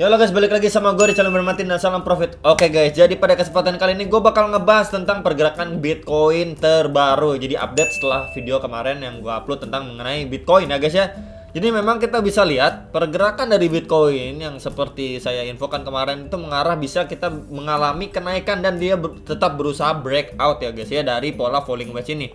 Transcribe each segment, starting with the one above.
Ya halo guys, balik lagi sama gue di channel Martin dan salam profit. Oke guys, jadi pada kesempatan kali ini gue bakal ngebahas tentang pergerakan Bitcoin terbaru. Jadi update setelah video kemarin yang gue upload tentang mengenai Bitcoin ya guys ya. Jadi memang kita bisa lihat pergerakan dari Bitcoin yang seperti saya infokan kemarin itu mengarah bisa kita mengalami kenaikan dan dia tetap berusaha breakout ya guys ya dari pola falling wedge ini.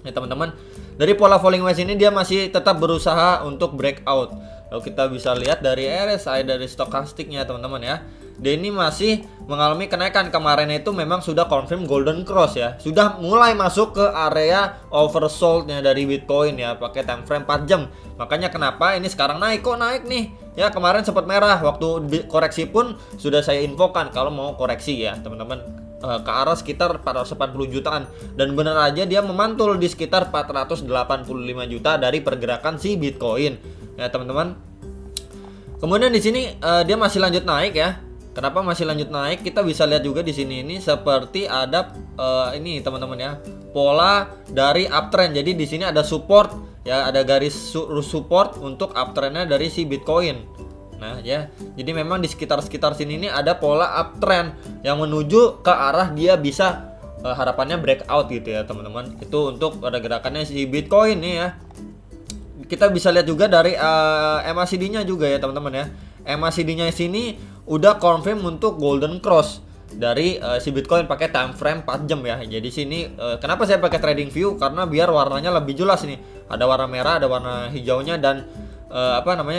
Ya teman-teman, dari pola falling wedge ini dia masih tetap berusaha untuk breakout. Lalu kita bisa lihat dari RSI, dari stokastiknya teman-teman ya. Dia ini masih mengalami kenaikan. Kemarin itu memang sudah confirm golden cross ya. Sudah mulai masuk ke area oversoldnya dari Bitcoin ya, pakai time frame 4 jam. Makanya kenapa ini sekarang naik, kok naik nih. Ya kemarin sempat merah, waktu koreksi pun sudah saya infokan kalau mau koreksi ya teman-teman, ke arah sekitar 480 jutaan. Dan benar aja dia memantul di sekitar 485 juta dari pergerakan si Bitcoin. Ya teman-teman. Kemudian di sini dia masih lanjut naik ya. Kenapa masih lanjut naik? Kita bisa lihat juga di sini ini seperti ada ini teman-teman ya, pola dari uptrend. Jadi di sini ada support ya, ada garis support untuk uptrendnya dari si Bitcoin. Nah ya, jadi memang di sekitar sini ini ada pola uptrend yang menuju ke arah dia bisa harapannya breakout gitu ya teman-teman. Itu untuk gerakannya si Bitcoin nih ya. Kita bisa lihat juga dari MACD-nya juga ya teman-teman ya. MACD-nya sini udah confirm untuk golden cross dari si Bitcoin pakai time frame 4 jam ya. Jadi sini kenapa saya pakai trading view, karena biar warnanya lebih jelas nih. Ada warna merah, ada warna hijaunya, dan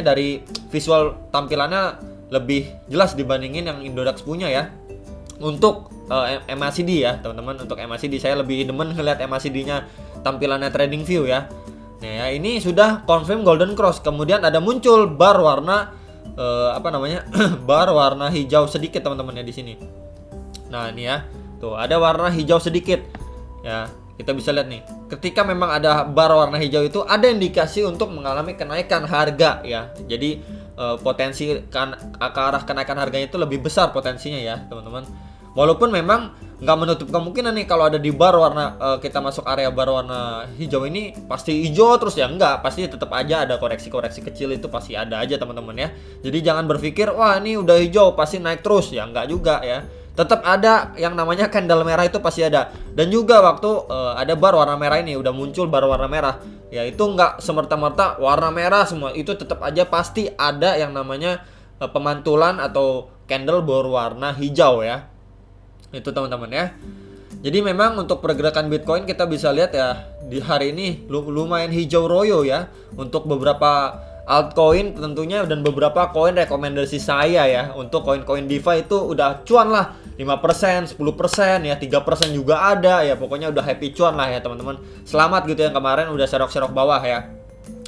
dari visual tampilannya lebih jelas dibandingin yang Indodax punya ya. Untuk MACD ya teman-teman, untuk MACD saya lebih demen ngeliat MACD-nya tampilannya trading view ya. Nah ya, ini sudah confirm golden cross. Kemudian ada muncul bar warna bar warna hijau sedikit teman-teman ya di sini. Nah ini ya, tuh ada warna hijau sedikit ya. Kita bisa lihat nih, ketika memang ada bar warna hijau itu ada indikasi untuk mengalami kenaikan harga ya. Jadi potensi ke arah kenaikan harganya itu lebih besar potensinya ya teman-teman. Walaupun memang nggak menutup kemungkinan nih kalau ada di bar warna kita masuk area bar warna hijau ini pasti hijau terus ya, enggak, pasti tetap aja ada koreksi-koreksi kecil, itu pasti ada aja teman-teman ya. Jadi jangan berpikir wah ini udah hijau pasti naik terus ya, enggak juga ya. Tetap ada yang namanya candle merah, itu pasti ada. Dan juga waktu ada bar warna merah ini udah muncul bar warna merah ya, itu nggak semerta-merta warna merah semua, itu tetap aja pasti ada yang namanya pemantulan atau candle berwarna hijau ya. Itu teman-teman ya. Jadi memang untuk pergerakan Bitcoin kita bisa lihat ya, di hari ini lumayan hijau royo ya untuk beberapa altcoin tentunya, dan beberapa koin rekomendasi saya ya. Untuk koin-koin DeFi itu udah cuan lah, 5%, 10% ya, 3% juga ada ya. Pokoknya udah happy cuan lah ya teman-teman. Selamat gitu yang kemarin udah serok-serok bawah ya.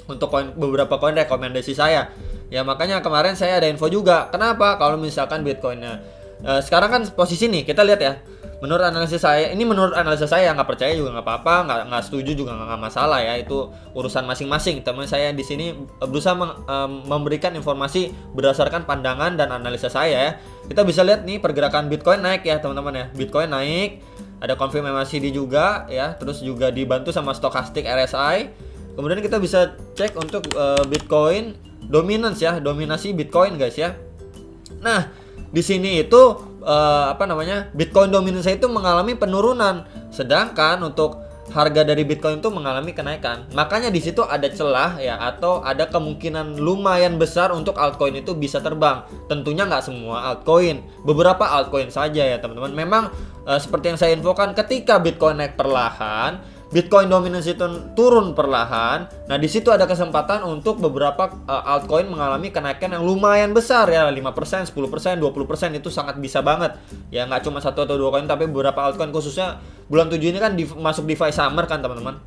Untuk beberapa koin rekomendasi saya. Ya makanya kemarin saya ada info juga. Kenapa? Kalau misalkan Bitcoinnya sekarang kan posisi nih kita lihat ya, menurut analisis saya, ini menurut analisa saya, nggak percaya juga nggak apa-apa, nggak setuju juga nggak masalah ya, itu urusan masing-masing. Teman saya di sini berusaha memberikan informasi berdasarkan pandangan dan analisa saya ya. Kita bisa lihat nih pergerakan Bitcoin naik ya teman-teman ya, Bitcoin naik, ada confirm MACD juga ya, terus juga dibantu sama stokastik RSI. Kemudian kita bisa cek untuk Bitcoin dominance ya, dominasi Bitcoin guys ya. Nah di sini itu Bitcoin dominance itu mengalami penurunan, sedangkan untuk harga dari Bitcoin itu mengalami kenaikan. Makanya di situ ada celah ya, atau ada kemungkinan lumayan besar untuk altcoin itu bisa terbang. Tentunya nggak semua altcoin, beberapa altcoin saja ya teman-teman. Memang seperti yang saya infokan, ketika Bitcoin naik perlahan, Bitcoin dominance itu turun perlahan. Nah, di situ ada kesempatan untuk beberapa altcoin mengalami kenaikan yang lumayan besar ya, 5%, 10%, 20%, itu sangat bisa banget. Ya nggak cuma satu atau dua koin, tapi beberapa altcoin, khususnya bulan 7 ini kan masuk DeFi Summer kan teman-teman.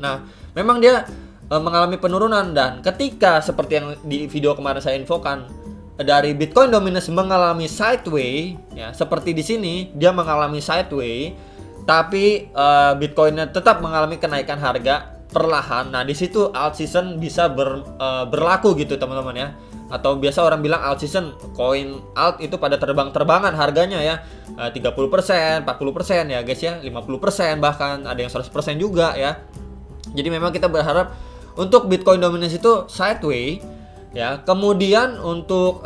Nah, memang dia mengalami penurunan, dan ketika seperti yang di video kemarin saya infokan, dari Bitcoin dominance mengalami sideways ya, seperti di sini dia mengalami sideways, tapi Bitcoinnya tetap mengalami kenaikan harga perlahan. Nah di situ alt season bisa berlaku gitu teman-teman ya. Atau biasa orang bilang alt season, koin alt itu pada terbang-terbangan harganya ya, 30%, 40% ya guys ya, 50%, bahkan ada yang 100% juga ya. Jadi memang kita berharap untuk Bitcoin dominance itu sideways ya. Kemudian untuk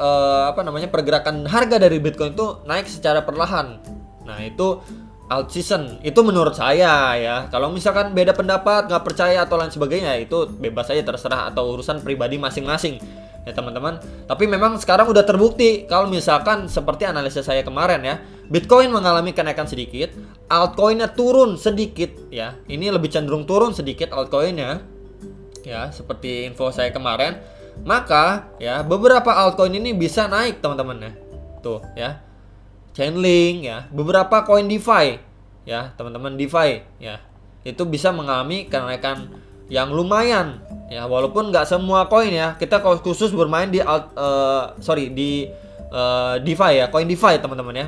pergerakan harga dari Bitcoin itu naik secara perlahan. Nah, itu alt season itu menurut saya ya. Kalau misalkan beda pendapat, nggak percaya atau lain sebagainya, itu bebas saja, terserah, atau urusan pribadi masing-masing ya teman-teman. Tapi memang sekarang udah terbukti kalau misalkan seperti analisa saya kemarin ya, Bitcoin mengalami kenaikan sedikit, altcoinnya turun sedikit ya. Ini lebih cenderung turun sedikit altcoinnya ya, seperti info saya kemarin. Maka ya beberapa altcoin ini bisa naik teman-teman ya. Tuh ya. Chainlink ya, beberapa koin DeFi ya, teman-teman DeFi ya. Itu bisa mengalami kenaikan yang lumayan ya, walaupun nggak semua koin ya. Kita khusus bermain di DeFi ya, koin DeFi teman-teman ya.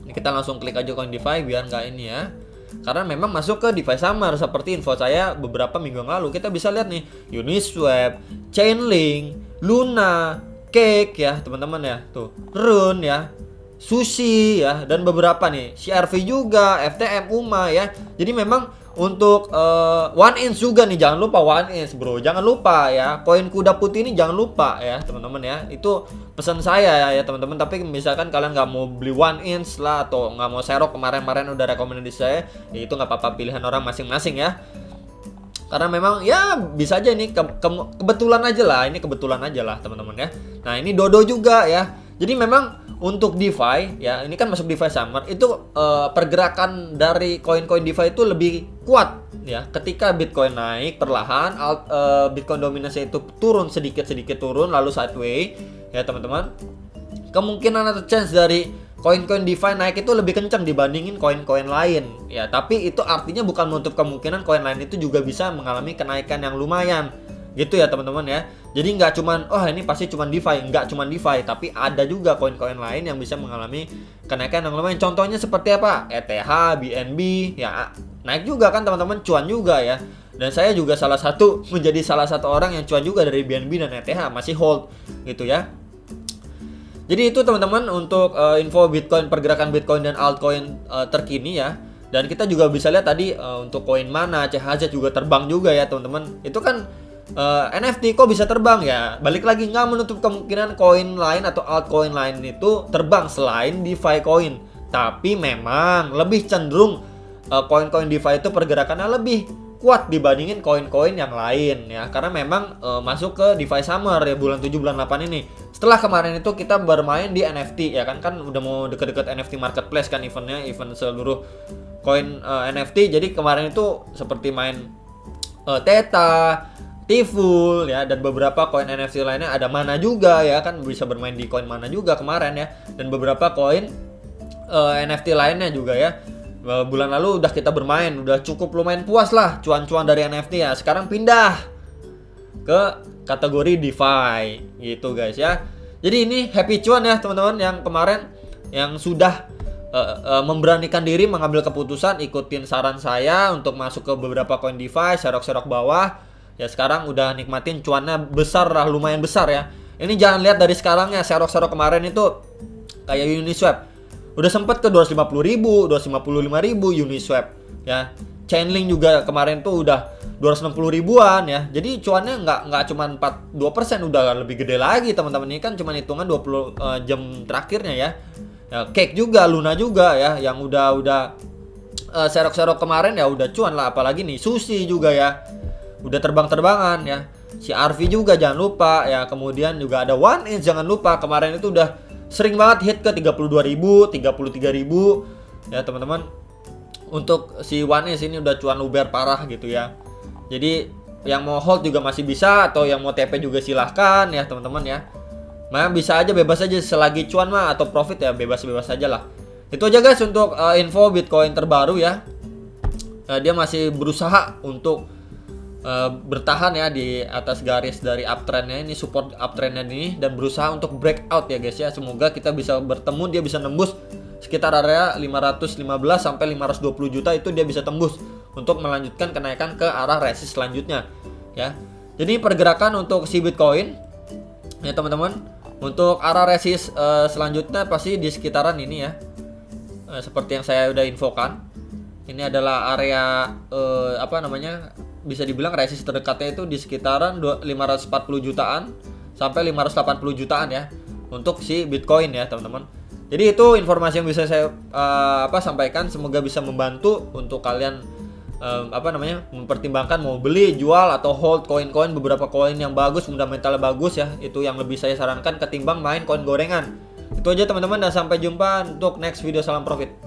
Ini kita langsung klik aja koin DeFi biar nggak ini ya. Karena memang masuk ke DeFi Summer seperti info saya beberapa minggu yang lalu. Kita bisa lihat nih, Uniswap, Chainlink, Luna, Cake ya teman-teman ya. Tuh, Rune ya, Sushi ya, dan beberapa nih, CRV juga, FTM, UMA ya. Jadi memang untuk One Inch juga nih, jangan lupa One Inch bro, jangan lupa ya. Koin kuda putih ini jangan lupa ya teman-teman ya. Itu pesan saya ya teman-teman. Tapi misalkan kalian nggak mau beli One Inch lah, atau nggak mau serok, kemarin udah rekomendasi saya ya, itu nggak apa-apa, pilihan orang masing-masing ya. Karena memang ya bisa aja ini kebetulan aja lah, ini kebetulan aja lah teman-teman ya. Nah ini Dodo juga ya. Jadi memang untuk DeFi ya, ini kan masuk DeFi Summer, itu pergerakan dari koin-koin DeFi itu lebih kuat ya. Ketika Bitcoin naik perlahan, Bitcoin dominasi itu turun sedikit turun, lalu sideways ya teman-teman. Kemungkinan atau chance dari koin-koin DeFi naik itu lebih kencang dibandingin koin-koin lain ya. Tapi itu artinya bukan menutup kemungkinan koin lain itu juga bisa mengalami kenaikan yang lumayan gitu ya teman-teman ya. Jadi nggak cuman ini pasti cuman DeFi, nggak cuman DeFi, tapi ada juga koin-koin lain yang bisa mengalami kenaikan yang lumayan. Contohnya seperti apa? ETH, BNB ya, naik juga kan teman-teman, cuan juga ya. Dan saya juga menjadi salah satu orang yang cuan juga dari BNB dan ETH, masih hold gitu ya. Jadi itu teman-teman untuk info Bitcoin, pergerakan Bitcoin dan altcoin terkini ya. Dan kita juga bisa lihat tadi untuk koin Mana, CHZ juga terbang juga ya teman-teman. Itu kan NFT kok bisa terbang ya? Balik lagi, nggak menutup kemungkinan koin lain atau altcoin lain itu terbang selain DeFi coin. Tapi memang lebih cenderung koin-koin DeFi itu pergerakannya lebih kuat dibandingin koin-koin yang lain ya. Karena memang masuk ke DeFi Summer ya, bulan 7 bulan 8 ini. Setelah kemarin itu kita bermain di NFT ya kan udah mau deket-deket NFT Marketplace kan, event seluruh koin NFT. Jadi kemarin itu seperti main Theta, Tiful ya, dan beberapa koin NFT lainnya, ada Mana juga ya kan, bisa bermain di koin Mana juga kemarin ya, dan beberapa koin NFT lainnya juga ya. Bulan lalu udah kita bermain, udah cukup lumayan puas lah cuan-cuan dari NFT ya. Sekarang pindah ke kategori DeFi gitu guys ya. Jadi ini happy cuan ya teman-teman yang kemarin yang sudah memberanikan diri mengambil keputusan ikutin saran saya untuk masuk ke beberapa koin DeFi, serok-serok bawah. Ya sekarang udah nikmatin cuannya besar lah, lumayan besar ya. Ini jangan lihat dari sekarangnya, serok-serok kemarin itu kayak Uniswap udah sempat ke 250.000, 255.000 Uniswap ya. Chainlink juga kemarin tuh udah 260 ribuan ya. Jadi cuannya nggak cuma 2%, udah lebih gede lagi teman-teman. Ini kan cuma hitungan 20 jam terakhirnya ya. Cake juga, Luna juga ya, yang udah serok-serok kemarin ya udah cuan lah. Apalagi nih Sushi juga ya, udah terbang-terbangan ya. CRV juga jangan lupa ya. Kemudian juga ada One Inch, jangan lupa kemarin itu udah sering banget hit ke 32.000, 33.000 ya teman-teman. Untuk si One Inch ini udah cuan luber parah gitu ya. Jadi yang mau hold juga masih bisa, atau yang mau TP juga silahkan ya teman-teman ya. Nah bisa aja, bebas aja, selagi cuan mah atau profit ya bebas-bebas aja lah. Itu aja guys untuk info Bitcoin terbaru ya. Dia masih berusaha untuk bertahan ya di atas garis dari uptrendnya ini, support uptrendnya ini, dan berusaha untuk breakout ya guys ya. Semoga kita bisa bertemu, dia bisa nembus sekitar area 515 sampai 520 juta, itu dia bisa tembus untuk melanjutkan kenaikan ke arah resist selanjutnya ya. Jadi pergerakan untuk si Bitcoin ya teman-teman, untuk arah resist selanjutnya pasti di sekitaran ini ya. Seperti yang saya udah infokan, ini adalah area bisa dibilang resist terdekatnya itu di sekitaran 540 jutaan sampai 580 jutaan ya untuk si Bitcoin ya teman-teman. Jadi itu informasi yang bisa saya sampaikan, semoga bisa membantu untuk kalian mempertimbangkan mau beli, jual atau hold koin-koin, beberapa koin yang bagus, fundamentalnya bagus ya. Itu yang lebih saya sarankan ketimbang main koin gorengan. Itu aja teman-teman, dan sampai jumpa untuk next video. Salam profit.